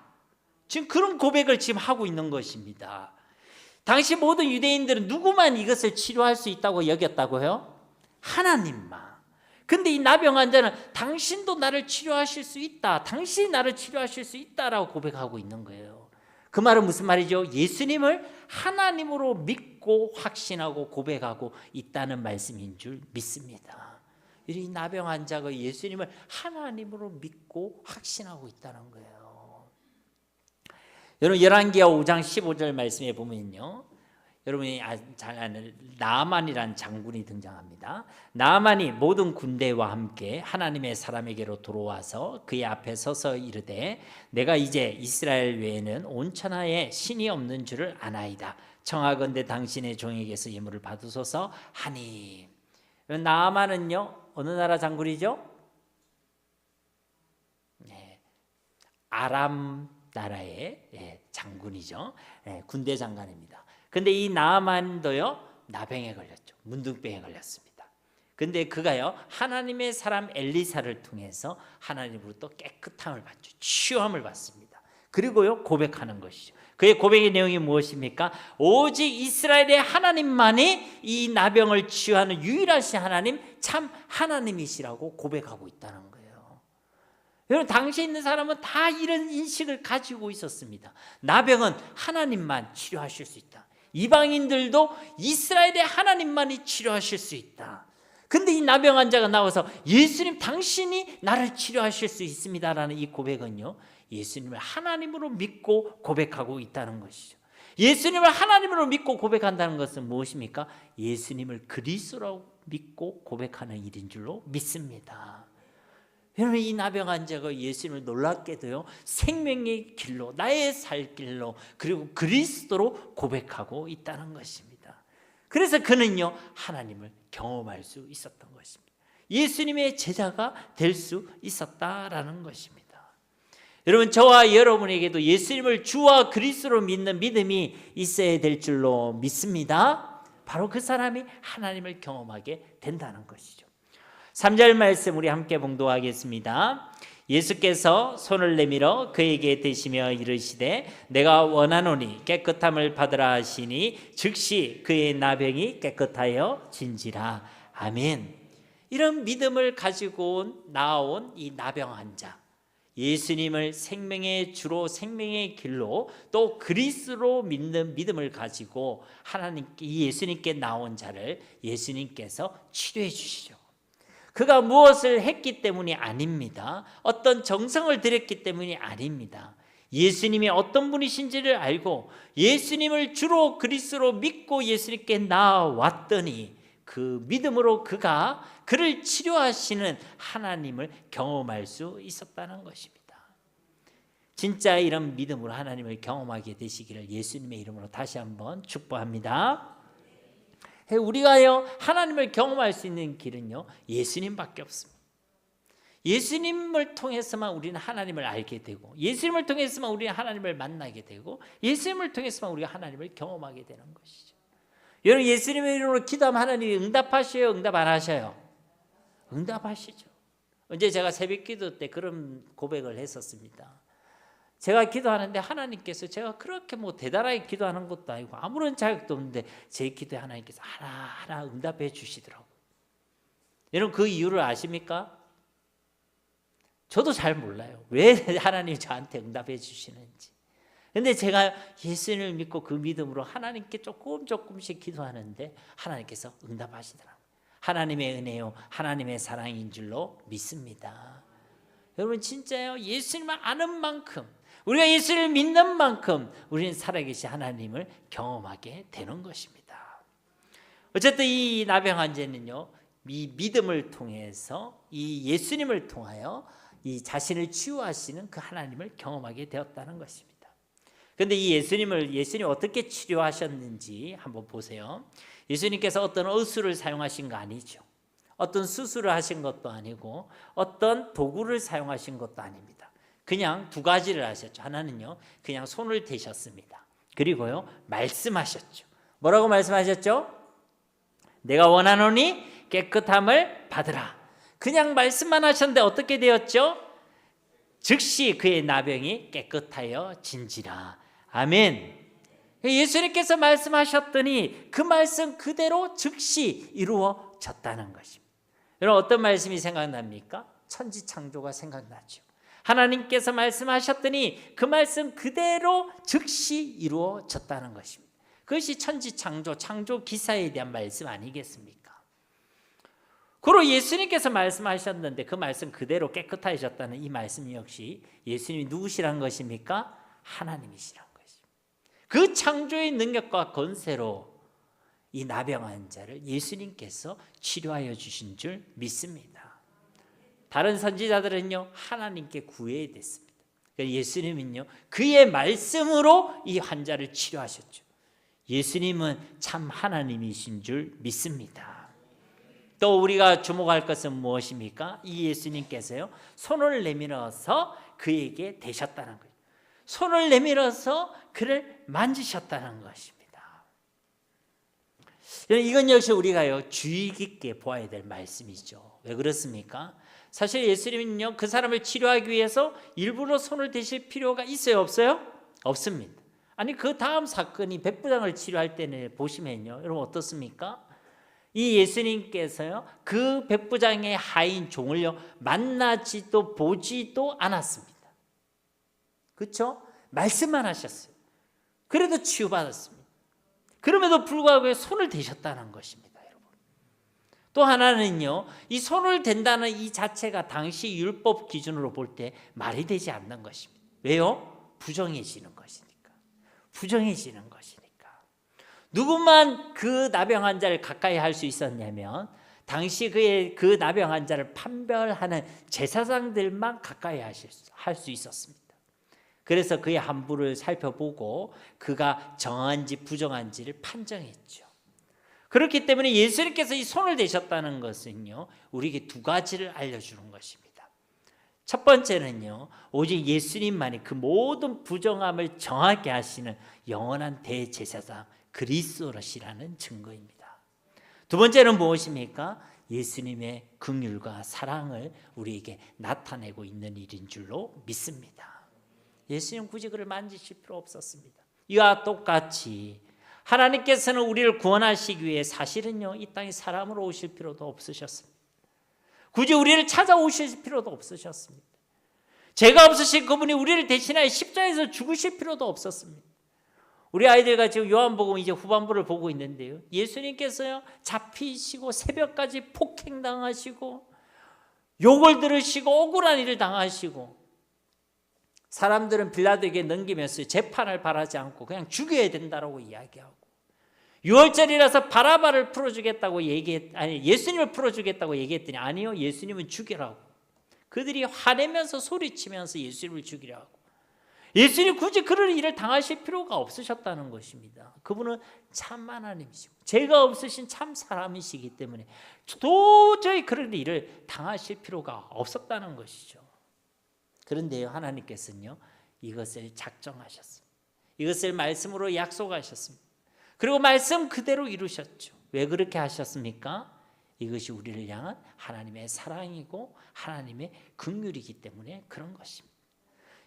Speaker 1: 지금 그런 고백을 지금 하고 있는 것입니다. 당시 모든 유대인들은 누구만 이것을 치료할 수 있다고 여겼다고요? 하나님만. 근데 이 나병 환자는 당신도 나를 치료하실 수 있다, 당신이 나를 치료하실 수 있다라고 고백하고 있는 거예요. 그 말은 무슨 말이죠? 예수님을 하나님으로 믿고 확신하고 고백하고 있다는 말씀인 줄 믿습니다. 이 나병 환자가 예수님을 하나님으로 믿고 확신하고 있다는 거예요. 여러분, 열왕기하 5장 15절 말씀에 보면요, 여러분이 잘 아는 나아만이라는 장군이 등장합니다. 나아만이 모든 군대와 함께 하나님의 사람에게로 들어와서 그의 앞에 서서 이르되 내가 이제 이스라엘 외에는 온 천하에 신이 없는 줄을 아나이다. 청하건대 당신의 종에게서 예물을 받으소서 하니. 나아만은요, 어느 나라 장군이죠? 아람 나라의 장군이죠. 군대 장관입니다. 근데 이 나아만도요, 나병에 걸렸죠. 문둥병에 걸렸습니다. 근데 그가요, 하나님의 사람 엘리사를 통해서 하나님으로부터 깨끗함을 받죠. 치유함을 받습니다. 그리고요, 고백하는 것이죠. 그의 고백의 내용이 무엇입니까? 오직 이스라엘의 하나님만이 이 나병을 치유하는 유일하신 하나님, 참 하나님이시라고 고백하고 있다는 거예요. 여러분, 당시에 있는 사람은 다 이런 인식을 가지고 있었습니다. 나병은 하나님만 치료하실 수 있다. 이방인들도 이스라엘의 하나님만이 치료하실 수 있다. 근데 이 나병 환자가 나와서 예수님 당신이 나를 치료하실 수 있습니다라는 이 고백은요, 예수님을 하나님으로 믿고 고백하고 있다는 것이죠. 예수님을 하나님으로 믿고 고백한다는 것은 무엇입니까? 예수님을 그리스도라고 믿고 고백하는 일인 줄로 믿습니다. 여러분, 이 나병 환자가 예수님을 놀랍게도요, 생명의 길로, 나의 살 길로, 그리고 그리스도로 고백하고 있다는 것입니다. 그래서 그는요, 하나님을 경험할 수 있었던 것입니다. 예수님의 제자가 될 수 있었다라는 것입니다. 여러분, 저와 여러분에게도 예수님을 주와 그리스도로 믿는 믿음이 있어야 될 줄로 믿습니다. 바로 그 사람이 하나님을 경험하게 된다는 것이죠. 3절 말씀 우리 함께 봉독하겠습니다. 예수께서 손을 내밀어 그에게 대시며 이르시되 내가 원하노니 깨끗함을 받으라 하시니 즉시 그의 나병이 깨끗하여 진지라. 아멘. 이런 믿음을 가지고 나온 이 나병 환자, 예수님을 생명의 주로 생명의 길로 또 그리스도로 믿는 믿음을 가지고 하나님께, 예수님께 나온 자를 예수님께서 치료해 주시죠. 그가 무엇을 했기 때문이 아닙니다. 어떤 정성을 들였기 때문이 아닙니다. 예수님이 어떤 분이신지를 알고 예수님을 주로 그리스도로 믿고 예수님께 나왔더니 그 믿음으로 그가 그를 치료하시는 하나님을 경험할 수 있었다는 것입니다. 진짜 이런 믿음으로 하나님을 경험하게 되시기를 예수님의 이름으로 다시 한번 축복합니다. 우리가요 하나님을 경험할 수 있는 길은요 예수님밖에 없습니다. 예수님을 통해서만 우리는 하나님을 알게 되고, 예수님을 통해서만 우리는 하나님을 만나게 되고, 예수님을 통해서만 우리가 하나님을 경험하게 되는 것이죠. 여러분, 예수님의 이름으로 기도하면 하나님이 응답하셔요? 응답 안 하셔요? 응답하시죠. 언제 제가 새벽 기도 때 그런 고백을 했었습니다. 제가 기도하는데 하나님께서, 제가 그렇게 뭐 대단하게 기도하는 것도 아니고 아무런 자격도 없는데 제 기도에 하나님께서 하나하나 응답해 주시더라고요. 여러분, 그 이유를 아십니까? 저도 잘 몰라요. 왜 하나님이 저한테 응답해 주시는지. 근데 제가 예수님을 믿고 그 믿음으로 하나님께 조금씩 기도하는데 하나님께서 응답하시더라고요. 하나님의 은혜요, 하나님의 사랑인 줄로 믿습니다. 여러분, 진짜요, 예수님을 아는 만큼, 우리가 예수를 믿는 만큼 우리는 살아계신 하나님을 경험하게 되는 것입니다. 어쨌든 이 나병 환자는요, 이 믿음을 통해서, 이 예수님을 통하여 이 자신을 치유하시는 그 하나님을 경험하게 되었다는 것입니다. 그런데 이 예수님 어떻게 치료하셨는지 한번 보세요. 예수님께서 어떤 의술을 사용하신 거 아니죠. 어떤 수술을 하신 것도 아니고 어떤 도구를 사용하신 것도 아닙니다. 그냥 두 가지를 하셨죠. 하나는요, 그냥 손을 대셨습니다. 그리고요, 말씀하셨죠. 뭐라고 말씀하셨죠? 내가 원하노니 깨끗함을 받으라. 그냥 말씀만 하셨는데 어떻게 되었죠? 즉시 그의 나병이 깨끗하여 진지라. 아멘. 예수님께서 말씀하셨더니 그 말씀 그대로 즉시 이루어졌다는 것입니다. 여러분, 어떤 말씀이 생각납니까? 천지창조가 생각나죠. 하나님께서 말씀하셨더니 그 말씀 그대로 즉시 이루어졌다는 것입니다. 그것이 천지창조, 창조 기사에 대한 말씀 아니겠습니까? 그리고 예수님께서 말씀하셨는데 그 말씀 그대로 깨끗하셨다는 이 말씀 역시 예수님이 누구시란 것입니까? 하나님이시란 것입니다. 그 창조의 능력과 권세로 이 나병 환자를 예수님께서 치료하여 주신 줄 믿습니다. 다른 선지자들은요, 하나님께 구애됐습니다. 예수님은요, 그의 말씀으로 이 환자를 치료하셨죠. 예수님은 참 하나님이신 줄 믿습니다. 또 우리가 주목할 것은 무엇입니까? 이 예수님께서요, 손을 내밀어서 그에게 대셨다는 거예요. 손을 내밀어서 그를 만지셨다는 것입니다. 이건 역시 우리가요, 주의 깊게 보아야 될 말씀이죠. 왜 그렇습니까? 사실 예수님은요, 그 사람을 치료하기 위해서 일부러 손을 대실 필요가 있어요, 없어요? 없습니다. 아니, 그 다음 사건이 백부장을 치료할 때는 보시면요, 여러분 어떻습니까? 이 예수님께서요, 그 백부장의 하인 종을요, 만나지도 보지도 않았습니다. 그렇죠? 말씀만 하셨어요. 그래도 치유받았습니다. 그럼에도 불구하고 손을 대셨다는 것입니다, 여러분. 또 하나는요, 이 손을 댄다는 이 자체가 당시 율법 기준으로 볼 때 말이 되지 않는 것입니다. 왜요? 부정해지는 것이니까. 부정해지는 것이니까. 누구만 그 나병 환자를 가까이 할 수 있었냐면 당시 그 나병 환자를 판별하는 제사장들만 가까이 할 수 있었습니다. 그래서 그의 함부를 살펴보고 그가 정한지 부정한지를 판정했죠. 그렇기 때문에 예수님께서 이 손을 대셨다는 것은요, 우리에게 두 가지를 알려주는 것입니다. 첫 번째는요, 오직 예수님만이 그 모든 부정함을 정하게 하시는 영원한 대제사장 그리스도시라는 증거입니다. 두 번째는 무엇입니까? 예수님의 긍휼과 사랑을 우리에게 나타내고 있는 일인 줄로 믿습니다. 예수님 굳이 그를 만지실 필요 없었습니다. 이와 똑같이 하나님께서는 우리를 구원하시기 위해 사실은요, 이 땅에 사람으로 오실 필요도 없으셨습니다. 굳이 우리를 찾아오실 필요도 없으셨습니다. 죄가 없으신 그분이 우리를 대신하여 십자가에서 죽으실 필요도 없었습니다. 우리 아이들과 지금 요한복음 이제 후반부를 보고 있는데요, 예수님께서요, 잡히시고 새벽까지 폭행당하시고 욕을 들으시고 억울한 일을 당하시고, 사람들은 빌라도에게 넘기면서 재판을 바라지 않고 그냥 죽여야 된다라고 이야기하고, 6월절이라서 바라바를 풀어주겠다고 예수님을 풀어주겠다고 얘기했더니 아니요, 예수님은 죽이라고. 그들이 화내면서 소리치면서 예수님을 죽이라고. 예수님 굳이 그런 일을 당하실 필요가 없으셨다는 것입니다. 그분은 참 하나님이시고 죄가 없으신 참 사람이시기 때문에 도저히 그런 일을 당하실 필요가 없었다는 것이죠. 그런데요, 하나님께서는요, 이것을 작정하셨습니다. 이것을 말씀으로 약속하셨습니다. 그리고 말씀 그대로 이루셨죠. 왜 그렇게 하셨습니까? 이것이 우리를 향한 하나님의 사랑이고 하나님의 긍휼이기 때문에 그런 것입니다.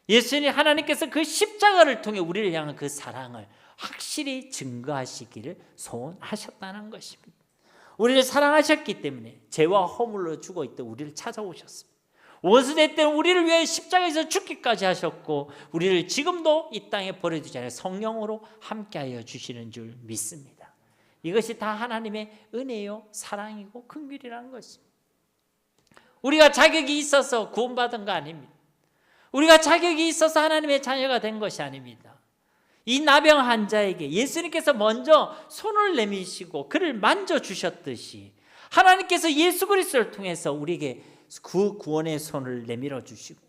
Speaker 1: 예수님 하나님께서 그 십자가를 통해 우리를 향한 그 사랑을 확실히 증거하시기를 소원하셨다는 것입니다. 우리를 사랑하셨기 때문에 죄와 허물로 죽어 있던 우리를 찾아오셨습니다. 원수될 때는 우리를 위해 십자가에서 죽기까지 하셨고 우리를 지금도 이 땅에 버려두지 않아 성령으로 함께하여 주시는 줄 믿습니다. 이것이 다 하나님의 은혜요 사랑이고 긍휼이라는 것입니다. 우리가 자격이 있어서 구원받은 거 아닙니다. 우리가 자격이 있어서 하나님의 자녀가 된 것이 아닙니다. 이 나병 환자에게 예수님께서 먼저 손을 내미시고 그를 만져주셨듯이 하나님께서 예수 그리스도를 통해서 우리에게 그 구원의 손을 내밀어 주시고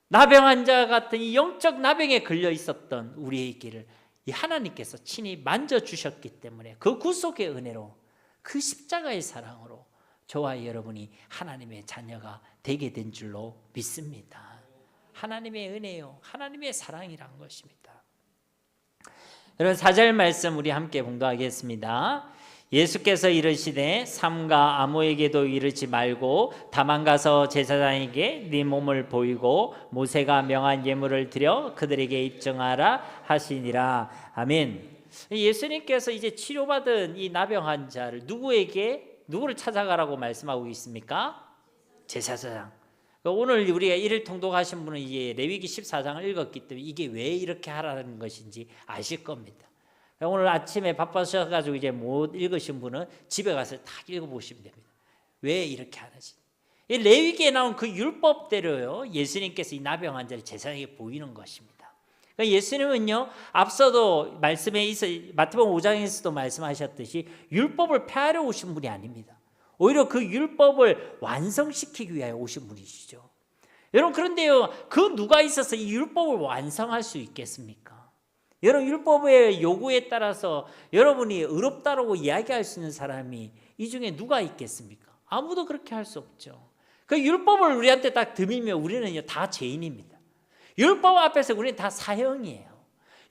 Speaker 1: 나병 환자 같은 이 영적 나병에 걸려 있었던 우리에게를 이 하나님께서 친히 만져주셨기 때문에 그 구속의 은혜로 그 십자가의 사랑으로 저와 여러분이 하나님의 자녀가 되게 된 줄로 믿습니다. 하나님의 은혜요 하나님의 사랑이란 것입니다. 여러분 4절 말씀 우리 함께 봉독하겠습니다. 예수께서 이르시되 삼가 아무에게도 이르지 말고 다만 가서 제사장에게 네 몸을 보이고 모세가 명한 예물을 드려 그들에게 입증하라 하시니라. 아멘. 예수님께서 이제 치료받은 이 나병 환자를 누구를 찾아가라고 말씀하고 있습니까? 제사장. 오늘 우리가 이를 통독하신 분은 이제 레위기 14장을 읽었기 때문에 이게 왜 이렇게 하라는 것인지 아실 겁니다. 오늘 아침에 바빠셔가지고 이제 못 읽으신 분은 집에 가서 다 읽어보시면 됩니다. 왜 이렇게 하는지. 이 레위기에 나온 그 율법대로요 예수님께서 이 나병 환자를 제사장에게 보이는 것입니다. 그러니까 예수님은요 앞서도 말씀에 있어 마태복음 5장에서도 말씀하셨듯이 율법을 폐하려 오신 분이 아닙니다. 오히려 그 율법을 완성시키기 위하여 오신 분이시죠. 여러분 그런데요 그 누가 있어서 이 율법을 완성할 수 있겠습니까? 여러분 율법의 요구에 따라서 여러분이 의롭다라고 이야기할 수 있는 사람이 이 중에 누가 있겠습니까? 아무도 그렇게 할 수 없죠. 그 율법을 우리한테 딱 드리면 우리는 다 죄인입니다. 율법 앞에서 우리는 다 사형이에요.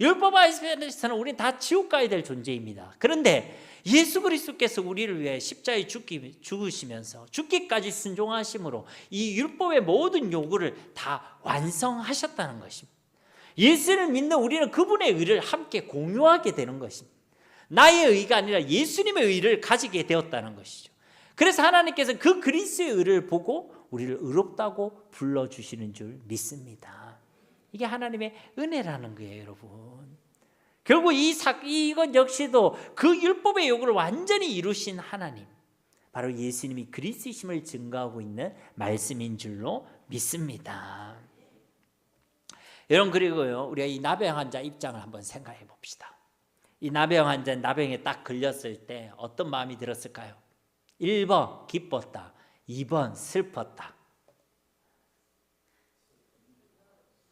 Speaker 1: 율법 앞에서는 우리는 다 지옥 가야 될 존재입니다. 그런데 예수 그리스도께서 우리를 위해 십자가에 죽으시면서 죽기까지 순종하심으로 이 율법의 모든 요구를 다 완성하셨다는 것입니다. 예수를 믿는 우리는 그분의 의를 함께 공유하게 되는 것입니다. 나의 의가 아니라 예수님의 의를 가지게 되었다는 것이죠. 그래서 하나님께서 그 그리스도의 의를 보고 우리를 의롭다고 불러주시는 줄 믿습니다. 이게 하나님의 은혜라는 거예요, 여러분. 결국 이것 역시도 그 율법의 요구를 완전히 이루신 하나님, 바로 예수님이 그리스도이심을 증거하고 있는 말씀인 줄로 믿습니다. 여러분 그리고요 우리가 이 나병 환자 입장을 한번 생각해 봅시다. 이 나병 환자 나병에 딱 걸렸을 때 어떤 마음이 들었을까요? 1번 기뻤다, 2번 슬펐다.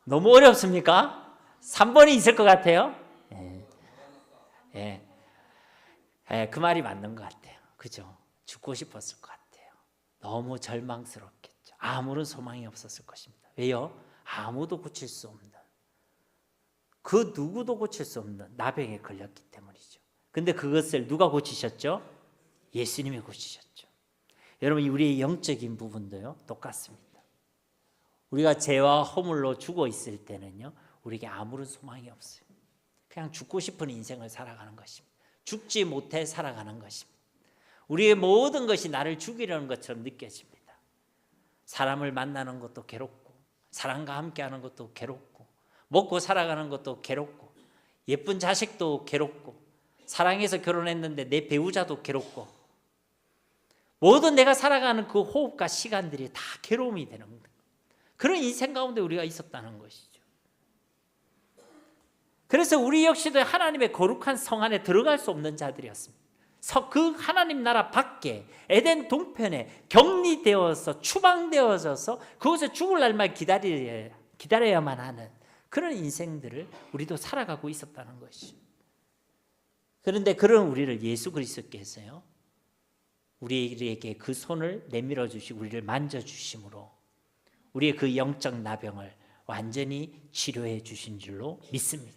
Speaker 1: 너무 어렵습니까? 3번이 있을 것 같아요. 그 말이 맞는 것 같아요. 그죠? 죽고 싶었을 것 같아요. 너무 절망스럽겠죠. 아무런 소망이 없었을 것입니다. 왜요? 아무도 고칠 수 없는 그 누구도 고칠 수 없는 나병에 걸렸기 때문이죠. 근데 그것을 누가 고치셨죠? 예수님이 고치셨죠. 여러분 우리의 영적인 부분도요 똑같습니다. 우리가 죄와 허물로 죽어 있을 때는요 우리에게 아무런 소망이 없어요. 그냥 죽고 싶은 인생을 살아가는 것입니다. 죽지 못해 살아가는 것입니다. 우리의 모든 것이 나를 죽이려는 것처럼 느껴집니다. 사람을 만나는 것도 괴롭고 사람과 함께하는 것도 괴롭고 먹고 살아가는 것도 괴롭고 예쁜 자식도 괴롭고 사랑해서 결혼했는데 내 배우자도 괴롭고 모든 내가 살아가는 그 호흡과 시간들이 다 괴로움이 되는 거예요. 그런 인생 가운데 우리가 있었다는 것이죠. 그래서 우리 역시도 하나님의 거룩한 성 안에 들어갈 수 없는 자들이었습니다. 그 하나님 나라 밖에 에덴 동편에 격리되어서 추방되어져서 그곳에 죽을 날만 기다려야만 하는 그런 인생들을 우리도 살아가고 있었다는 것이죠. 그런데 그런 우리를 예수 그리스도께서요, 우리에게 그 손을 내밀어 주시고 우리를 만져 주심으로 우리의 그 영적 나병을 완전히 치료해 주신 줄로 믿습니다.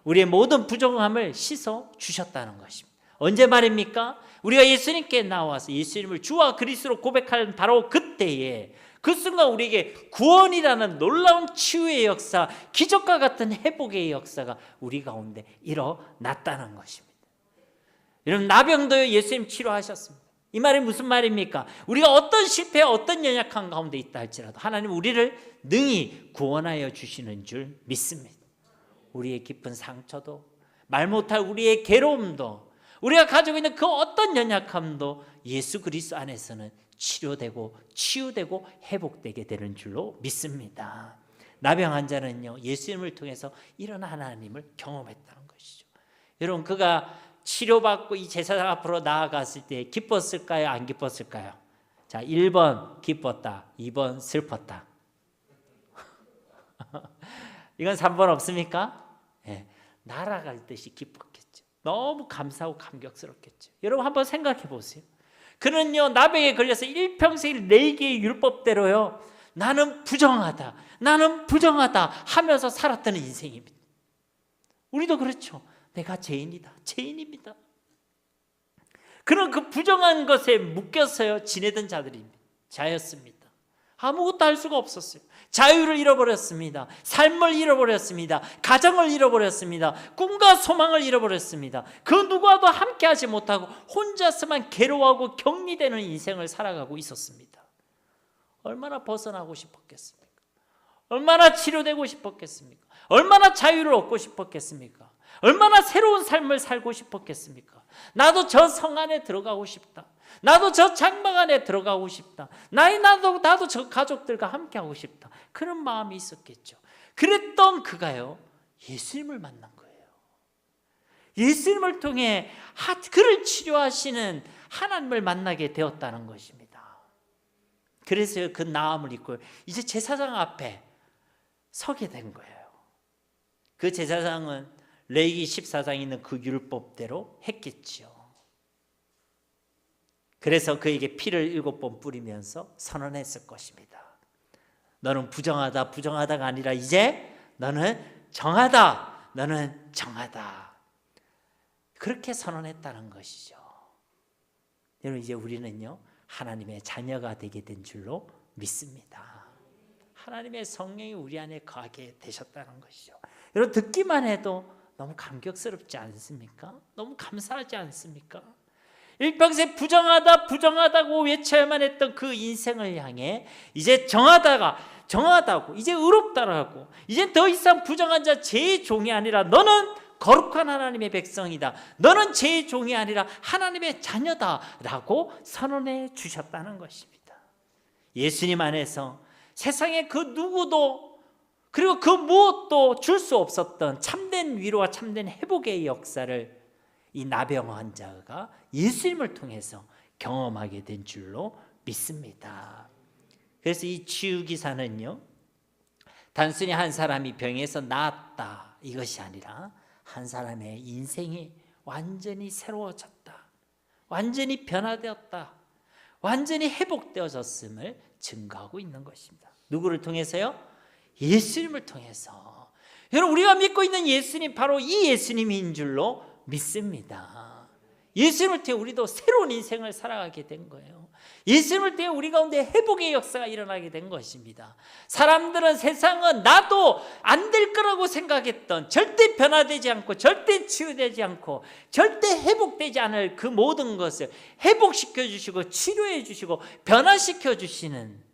Speaker 1: 우리의 모든 부정함을 씻어 주셨다는 것입니다. 언제 말입니까? 우리가 예수님께 나와서 예수님을 주와 그리스도로 고백하는 바로 그때에, 그 순간 우리에게 구원이라는 놀라운 치유의 역사, 기적과 같은 회복의 역사가 우리 가운데 일어났다는 것입니다. 여러분, 나병도 예수님 치료하셨습니다. 이 말이 무슨 말입니까? 우리가 어떤 실패, 어떤 연약한 가운데 있다 할지라도 하나님 우리를 능히 구원하여 주시는 줄 믿습니다. 우리의 깊은 상처도, 말 못할 우리의 괴로움도, 우리가 가지고 있는 그 어떤 연약함도 예수 그리스도 안에서는 치료되고 치유되고 회복되게 되는 줄로 믿습니다. 나병 환자는요, 예수님을 통해서 이런 하나님을 경험했다는 것이죠. 여러분, 그가 치료받고 이 제사장 앞으로 나아갔을 때 기뻤을까요? 안 기뻤을까요? 자, 1번 기뻤다, 2번 슬펐다. 이건 3번 없습니까? 네, 날아갈 듯이 기뻤겠죠. 너무 감사하고 감격스럽겠죠. 여러분 한번 생각해 보세요. 그는요, 나병에 걸려서 일평생 4개의 율법대로요, 나는 부정하다, 나는 부정하다 하면서 살았던 인생입니다. 우리도 그렇죠. 내가 죄인이다, 죄인입니다. 그런 그 부정한 것에 묶여서요 지내던 자였습니다. 아무것도 할 수가 없었어요. 자유를 잃어버렸습니다. 삶을 잃어버렸습니다. 가정을 잃어버렸습니다. 꿈과 소망을 잃어버렸습니다. 그 누구와도 함께하지 못하고 혼자서만 괴로워하고 격리되는 인생을 살아가고 있었습니다. 얼마나 벗어나고 싶었겠습니까? 얼마나 치료되고 싶었겠습니까? 얼마나 자유를 얻고 싶었겠습니까? 얼마나 새로운 삶을 살고 싶었겠습니까? 나도 저 성 안에 들어가고 싶다. 나도 저 장막 안에 들어가고 싶다. 나도 저 가족들과 함께하고 싶다. 그런 마음이 있었겠죠. 그랬던 그가요, 예수님을 만난 거예요. 예수님을 통해 그를 치료하시는 하나님을 만나게 되었다는 것입니다. 그래서 그 나음을 입고 이제 제사장 앞에 서게 된 거예요. 그 제사장은 레위기 14장에 있는 그 율법대로 했겠지요. 그래서 그에게 피를 7번 뿌리면서 선언했을 것입니다. 너는 부정하다, 부정하다가 아니라 이제 너는 정하다, 너는 정하다. 그렇게 선언했다는 것이죠. 여러분, 이제 우리는요, 하나님의 자녀가 되게 된 줄로 믿습니다. 하나님의 성령이 우리 안에 거하게 되셨다는 것이죠. 여러분, 듣기만 해도 너무 감격스럽지 않습니까? 너무 감사하지 않습니까? 일평생 부정하다, 부정하다고 외쳐야만 했던 그 인생을 향해 이제 정하다고, 이제 의롭다라고, 이제 더 이상 부정한 자 죄의 종이 아니라 너는 거룩한 하나님의 백성이다, 너는 죄의 종이 아니라 하나님의 자녀다라고 선언해 주셨다는 것입니다. 예수님 안에서 세상에 그 누구도, 그리고 그 무엇도 줄 수 없었던 참된 위로와 참된 회복의 역사를 이 나병 환자가 예수님을 통해서 경험하게 된 줄로 믿습니다. 그래서 이 치유기사는요, 단순히 한 사람이 병에서 나았다 이것이 아니라 한 사람의 인생이 완전히 새로워졌다, 완전히 변화되었다, 완전히 회복되어졌음을 증거하고 있는 것입니다. 누구를 통해서요? 예수님을 통해서. 여러분, 우리가 믿고 있는 예수님, 바로 이 예수님인 줄로 믿습니다. 예수님을 통해 우리도 새로운 인생을 살아가게 된 거예요. 예수님을 통해 우리 가운데 회복의 역사가 일어나게 된 것입니다. 사람들은, 세상은 나도 안 될 거라고 생각했던, 절대 변화되지 않고 절대 치유되지 않고 절대 회복되지 않을 그 모든 것을 회복시켜 주시고 치료해 주시고 변화시켜 주시는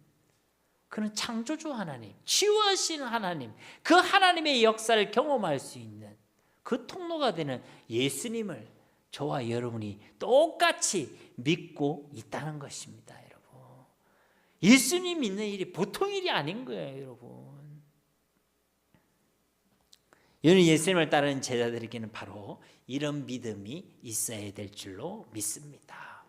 Speaker 1: 그는 창조주 하나님, 치유하시는 하나님, 그 하나님의 역사를 경험할 수 있는 그 통로가 되는 예수님을 저와 여러분이 똑같이 믿고 있다는 것입니다. 여러분, 예수님 믿는 일이 보통 일이 아닌 거예요. 여러분, 예수님을 따르는 제자들에게는 바로 이런 믿음이 있어야 될 줄로 믿습니다.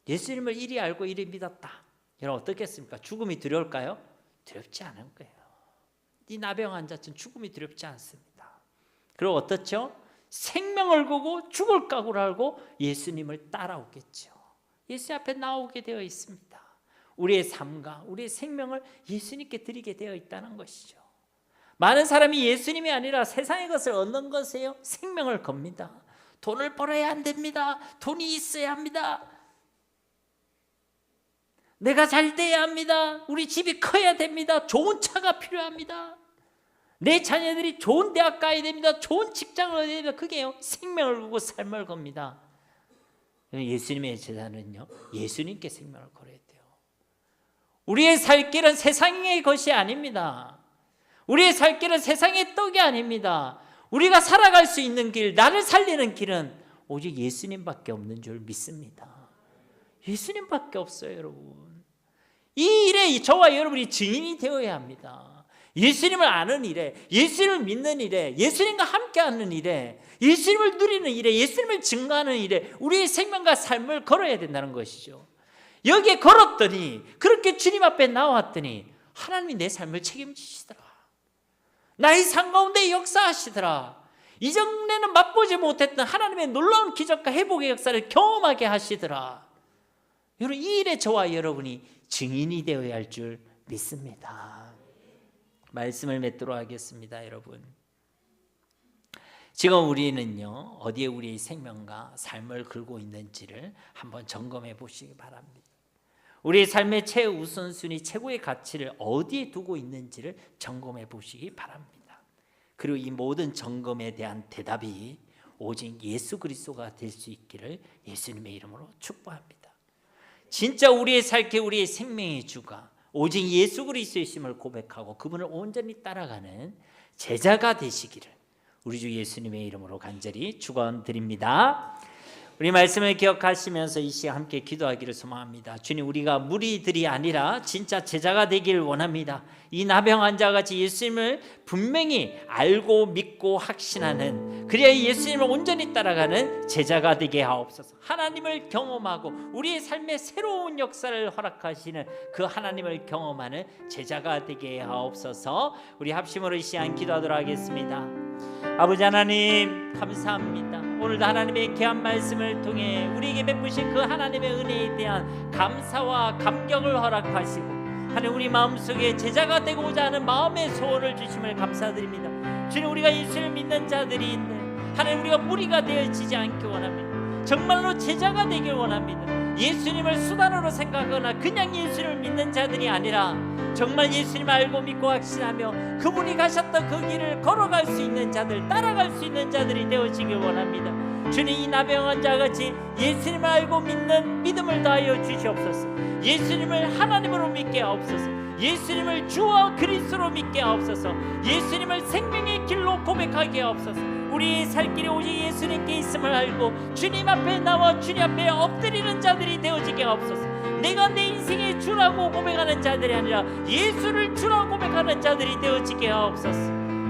Speaker 1: 예수님을 이리 알고 이리 믿었다. 여러분, 어떻겠습니까? 죽음이 두려울까요? 두렵지 않은 거예요. 이 나병 환자처럼 죽음이 두렵지 않습니다. 그리고 어떻죠? 생명을 거고 죽을 각오를 하고 예수님을 따라오겠죠. 예수 앞에 나오게 되어 있습니다. 우리의 삶과 우리의 생명을 예수님께 드리게 되어 있다는 것이죠. 많은 사람이 예수님이 아니라 세상의 것을 얻는 것에요 생명을 겁니다. 돈을 벌어야 안 됩니다. 돈이 있어야 합니다. 내가 잘 돼야 합니다. 우리 집이 커야 됩니다. 좋은 차가 필요합니다. 내 자녀들이 좋은 대학 가야 됩니다. 좋은 직장을 얻어야 됩니다. 그게요 생명을 걸고 삶을 겁니다. 예수님의 제자는요 예수님께 생명을 걸어야 돼요. 우리의 살 길은 세상의 것이 아닙니다. 우리의 살 길은 세상의 떡이 아닙니다. 우리가 살아갈 수 있는 길, 나를 살리는 길은 오직 예수님밖에 없는 줄 믿습니다. 예수님밖에 없어요, 여러분. 이 일에 저와 여러분이 증인이 되어야 합니다. 예수님을 아는 일에, 예수님을 믿는 일에, 예수님과 함께하는 일에, 예수님을 누리는 일에, 예수님을 증거하는 일에 우리의 생명과 삶을 걸어야 된다는 것이죠. 여기에 걸었더니, 그렇게 주님 앞에 나왔더니 하나님이 내 삶을 책임지시더라. 나의 삶 가운데 역사하시더라. 이전에는 맛보지 못했던 하나님의 놀라운 기적과 회복의 역사를 경험하게 하시더라. 여러분, 이 일에 저와 여러분이 증인이 되어야 할 줄 믿습니다. 말씀을 맺도록 하겠습니다. 여러분, 지금 우리는요 어디에 우리의 생명과 삶을 걸고 있는지를 한번 점검해 보시기 바랍니다. 우리의 삶의 최우선순위, 최고의 가치를 어디에 두고 있는지를 점검해 보시기 바랍니다. 그리고 이 모든 점검에 대한 대답이 오직 예수 그리스도가 될 수 있기를 예수님의 이름으로 축복합니다. 진짜 우리의 살게 우리의 생명의 주가 오직 예수 그리스도이심을 고백하고 그분을 온전히 따라가는 제자가 되시기를 우리 주 예수님의 이름으로 간절히 축원드립니다. 우리 말씀을 기억하시면서 이 시간 함께 기도하기를 소망합니다. 주님, 우리가 무리들이 아니라 진짜 제자가 되길 원합니다. 이 나병 환자와 같이 예수님을 분명히 알고 믿고 확신하는, 그래야 예수님을 온전히 따라가는 제자가 되게 하옵소서. 하나님을 경험하고 우리의 삶에 새로운 역사를 허락하시는 그 하나님을 경험하는 제자가 되게 하옵소서. 우리 합심으로 이 시간 기도하도록 하겠습니다. 아버지 하나님, 감사합니다. 오늘도 하나님의 귀한 말씀을 통해 우리에게 베푸신 그 하나님의 은혜에 대한 감사와 감격을 허락하시고 하나님, 우리 마음속에 제자가 되고자 하는 마음의 소원을 주심을 감사드립니다. 주님, 우리가 예수를 믿는 자들이 있네, 하나님, 우리가 무리가 되어지지 않기 원합니다. 정말로 제자가 되길 원합니다. 예수님을 수단으로 생각하거나 그냥 예수를 믿는 자들이 아니라 정말 예수님 알고 믿고 확신하며 그분이 가셨던 그 길을 걸어갈 수 있는 자들, 따라갈 수 있는 자들이 되어지길 원합니다. 주님, 이 나병 환자같이 예수님을 알고 믿는 믿음을 다하여 주시옵소서. 예수님을 하나님으로 믿게 하옵소서. 예수님을 주와 그리스도로 믿게 하옵소서. 예수님을 생명의 길로 고백하게 하옵소서. 우리의 살 길이 오직 예수님께 있음을 알고 주님 앞에 나와 주님 앞에 엎드리는 자들이 되어지게 하옵소서. 내가 내 인생의 주라고 고백하는 자들이 아니라 예수를 주라고 고백하는 자들이 되어지게 하옵소서.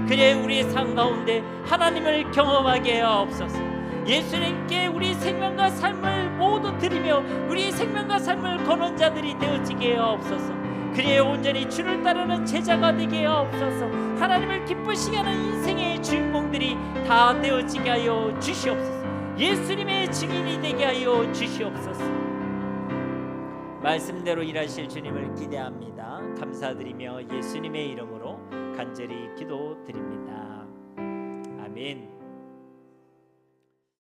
Speaker 1: 그래 우리의 삶 가운데 하나님을 경험하게 하옵소서. 예수님께 우리 생명과 삶을 모두 드리며 우리의 생명과 삶을 거는 자들이 되어지게 하옵소서. 그래 온전히 주를 따르는 제자가 되게 하옵소서. 하나님을 기쁘시게 하는 인생의 주인공들이 다 되어지게 하여 주시옵소서. 예수님의 증인이 되게 하여 주시옵소서. 말씀대로 일하실 주님을 기대합니다. 감사드리며 예수님의 이름으로 간절히 기도드립니다. 아멘.